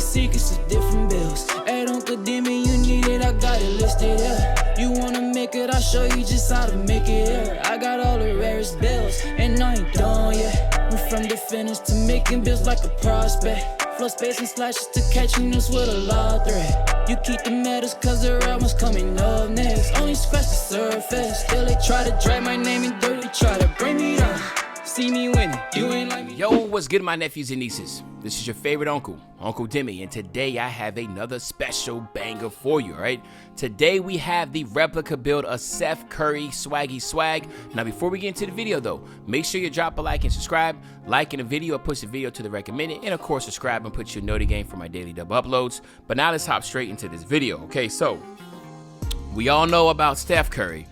secrets of different bills. Hey, don't condemn me, you need it, I got it listed here. You wanna make it, I'll show you just how to make it here. I got all the rarest bills, and I ain't done yet. Went from the finish to making bills like a prospect. Flow space and slashes to catching us with a lot of threat. You keep the medals cause the right one's coming up next. Only scratch the surface, still they try to drag my name in dirt, they try to bring me down. See me winning, you ain't like me. Yo, what's good, my nephews and nieces? This is your favorite uncle, Uncle Demi, and today I have another special banger for you, all right? Today we have the replica build of Steph Curry Swaggy Swag. Now, before we get into the video, though, make sure you drop a like and subscribe. Like in the video, push the video to the recommended, and of course, subscribe and put your noti game for my daily double uploads. But now let's hop straight into this video, okay? So, we all know about Steph Curry,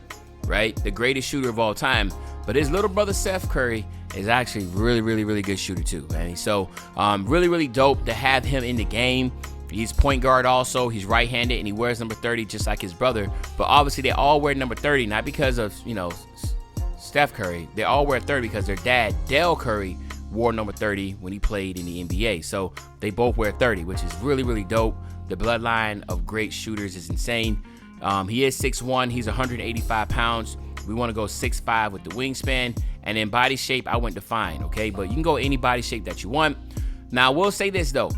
right? The greatest shooter of all time. But his little brother, Steph Curry, is actually really good shooter too, man. So really dope to have him in the game. He's point guard also. He's right-handed and he wears number 30 just like his brother. But obviously they all wear number 30, not because of, you know, Steph Curry. They all wear 30 because their dad, Dell Curry, wore number 30 when he played in the NBA. So they both wear 30, which is really dope. The bloodline of great shooters is insane. He is 6'1", he's 185 pounds. We want to go 6'5" with the wingspan. And in body shape, I went defined, okay? But you can go any body shape that you want. Now, I will say this, though.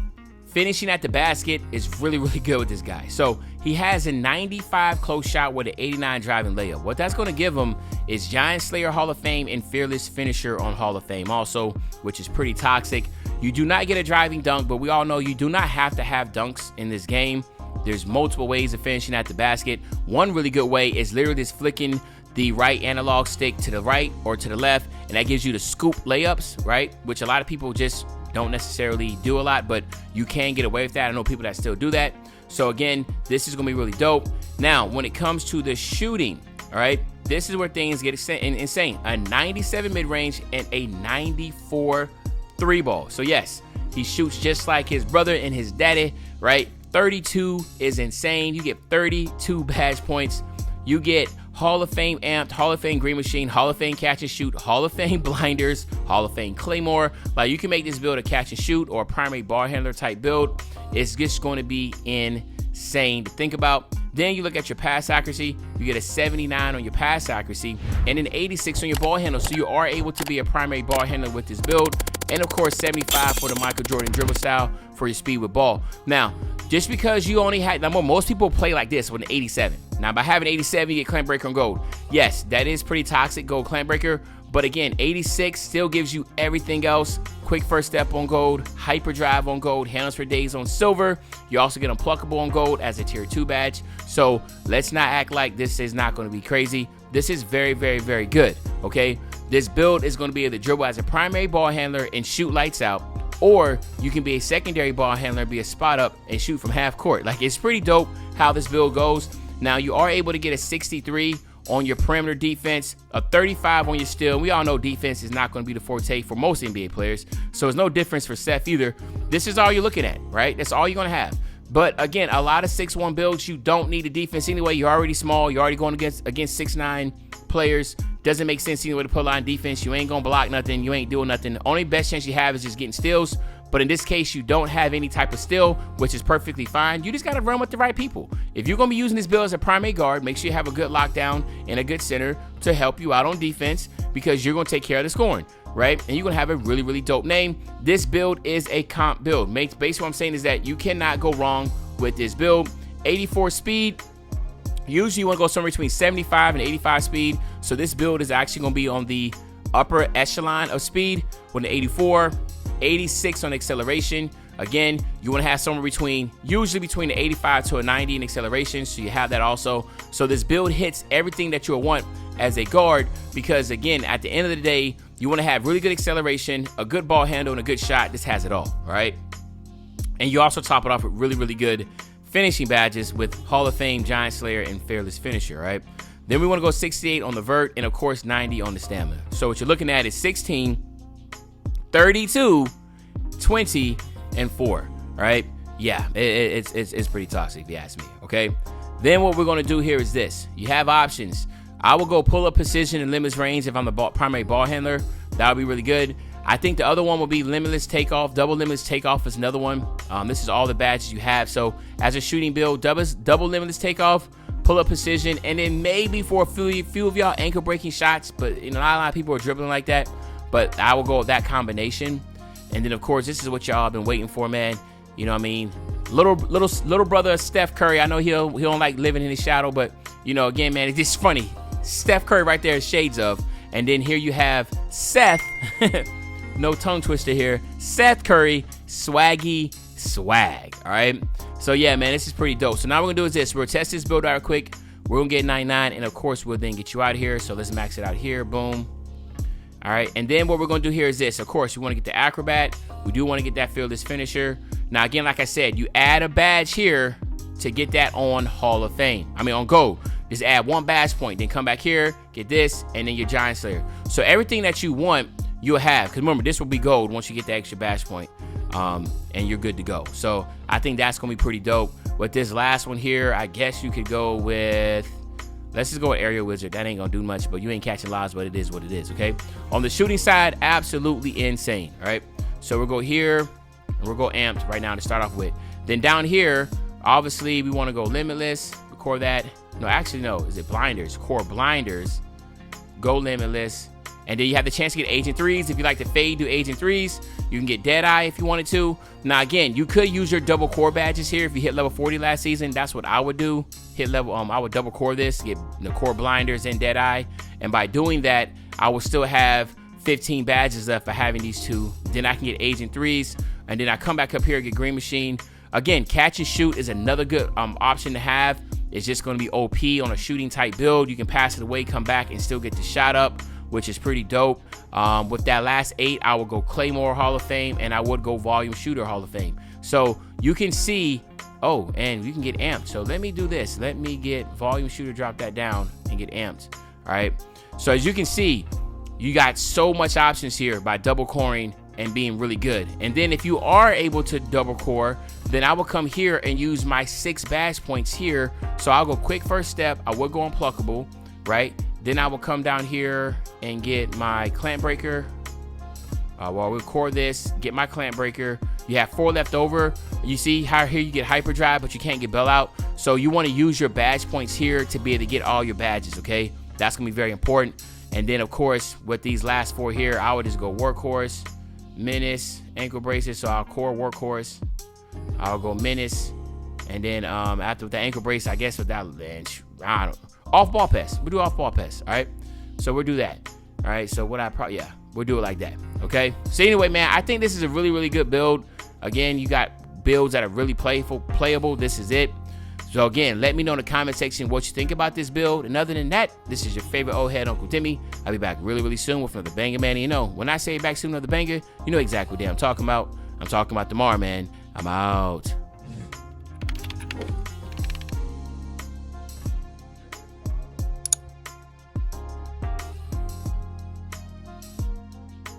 Finishing at the basket is really good with this guy. So, he has a 95 close shot with an 89 driving layup. What that's going to give him is Giant Slayer Hall of Fame and Fearless Finisher on Hall of Fame also, which is pretty toxic. You do not get a driving dunk, but we all know you do not have to have dunks in this game. There's multiple ways of finishing at the basket. One really good way is literally just flicking the right analog stick to the right or to the left, and that gives you the scoop layups, right? Which a lot of people just don't necessarily do a lot, but you can get away with that. I know people that still do that. So again, this is gonna be really dope. Now, when it comes to the shooting, all right, this is where things get insane. A 97 mid-range and a 94 three ball. So yes, he shoots just like his brother and his daddy, right? 32 is insane. You get 32 badge points. You get Hall of Fame amped, Hall of Fame green machine, Hall of Fame catch and shoot, Hall of Fame blinders, Hall of Fame claymore. Like, you can make this build a catch and shoot or a primary ball handler type build. It's just going to be insane to think about. Then you look at your pass accuracy. You get a 79 on your pass accuracy and an 86 on your ball handle. So you are able to be a primary ball handler with this build. And of course, 75 for the Michael Jordan dribble style for your speed with ball. Now, just because you only had, now most people play like this with an 87. Now, by having 87, you get clamp breaker on gold. Yes, that is pretty toxic, gold clamp breaker. But again, 86 still gives you everything else. Quick first step on gold, hyper drive on gold, handles for days on silver. You also get unpluckable on gold as a tier 2 badge. So let's not act like this is not going to be crazy. This is very good, okay? This build is going to be able to dribble as a primary ball handler and shoot lights out. Or you can be a secondary ball handler, be a spot up, and shoot from half court. Like, it's pretty dope how this build goes. Now, you are able to get a 63 on your perimeter defense, a 35 on your steal. We all know defense is not going to be the forte for most NBA players, so it's no difference for Steph either. This is all you're looking at, right? That's all you're going to have. But again, a lot of 6'1" builds, you don't need a defense anyway. You're already small. You're already going against 6'9" players. Doesn't make sense anyway to put on defense. You ain't going to block nothing. You ain't doing nothing. The only best chance you have is just getting steals. But in this case, you don't have any type of steal, which is perfectly fine. You just got to run with the right people. If you're going to be using this build as a primary guard, make sure you have a good lockdown and a good center to help you out on defense, because you're going to take care of the scoring, right? And you're going to have a really dope name. This build is a comp build. Basically what I'm saying is that you cannot go wrong with this build. 84 speed. Usually you want to go somewhere between 75 and 85 speed. So this build is actually going to be on the upper echelon of speed with an 84. 86 on acceleration. Again, you want to have somewhere usually between the 85 to a 90 in acceleration, so you have that also. So this build hits everything that you'll want as a guard, because again, at the end of the day, you want to have really good acceleration, a good ball handle, and a good shot. This has it all right? And you also top it off with really good finishing badges with Hall of Fame, Giant Slayer, and Fearless Finisher, right? Then we want to go 68 on the vert, and of course 90 on the stamina. So what you're looking at is 16, 32, 20, and 4, right? Yeah, it's pretty toxic if you ask me, okay? Then what we're going to do here is this. You have options. I will go pull up precision and limits range if I'm the primary ball handler. That would be really good. I think the other one will be limitless takeoff. Double limitless takeoff is another one. This is all the badges you have. So as a shooting build, double limitless takeoff, pull up precision, and then maybe for a few of y'all ankle breaking shots. But not a lot of people are dribbling like that. But I will go with that combination. And then of course, this is what y'all have been waiting for, man. You know what I mean? Little brother Steph Curry. I know he don't like living in his shadow, but again, man, it's just funny. Steph Curry right there is shades of. And then here you have Seth. No tongue twister here. Seth Curry, Swaggy Swag. All right. So yeah, man, this is pretty dope. So now what we're gonna do is this. We're gonna test this build out quick. We're gonna get 99, and of course we'll then get you out of here. So let's max it out here. Boom. All right. And then what we're gonna do here is this. Of course, you want to get the acrobat. We do want to get that fearless finisher. Now again, like I said, you add a badge here to get that on Hall of Fame. I mean on Gold. Just add one badge point, then come back here, get this, and then your Giant Slayer. So everything that you want, you'll have. Because remember, this will be gold once you get the extra badge point, and you're good to go. So I think that's going to be pretty dope. With this last one here, I guess you could go with, let's just go with Area Wizard. That ain't going to do much, but you ain't catching lives, but it is what it is, okay? On the shooting side, absolutely insane, all right? So we'll go here, and we'll go amped right now to start off with. Then down here, obviously, we want to go limitless, record that. No, actually, no. Is it blinders? Core blinders. Go limitless. And then you have the chance to get Agent 3s. If you like to fade, do Agent 3s. You can get Deadeye if you wanted to. Now, again, you could use your double core badges here. If you hit level 40 last season, that's what I would do. Hit level, I would double core this, get the core blinders and Deadeye. And by doing that, I will still have 15 badges left for having these two. Then I can get Agent 3s. And then I come back up here and get Green Machine. Again, catch and shoot is another good option to have. It's just going to be OP on a shooting type build. You can pass it away, come back, and still get the shot up, which is pretty dope. With that last 8, I would go Claymore Hall of Fame, and I would go Volume Shooter Hall of Fame. So you can see, oh, and you can get amped. So let me do this. Let me get Volume Shooter, drop that down, and get amped. All right. So as you can see, you got so much options here by double coring and being really good. And then if you are able to double core, then I will come here and use my 6 badge points here. So I'll go quick first step. I would go unpluckable, right? Then I will come down here and get my clamp breaker. Well, we'll core this, get my clamp breaker. You have 4 left over. You see how here you get hyperdrive, but you can't get bell out. So you want to use your badge points here to be able to get all your badges, okay? That's gonna be very important. And then of course, with these last 4 here, I would just go Workhorse, Menace, ankle braces. So I'll core Workhorse, I'll go Menace, and then after with the ankle brace, I guess with that, I don't know, off ball pass. We'll do off ball pass, all right? So we'll do that, all right? So what we'll do it like that, okay? So anyway, man, I think this is a really, really good build. Again, you got builds that are really playable. This is it. So again, let me know in the comment section what you think about this build. And other than that, this is your favorite old head, Uncle Timmy. I'll be back really, really soon with another banger, man. And when I say back soon, another banger, you know exactly what I'm talking about. I'm talking about tomorrow, man. I'm out.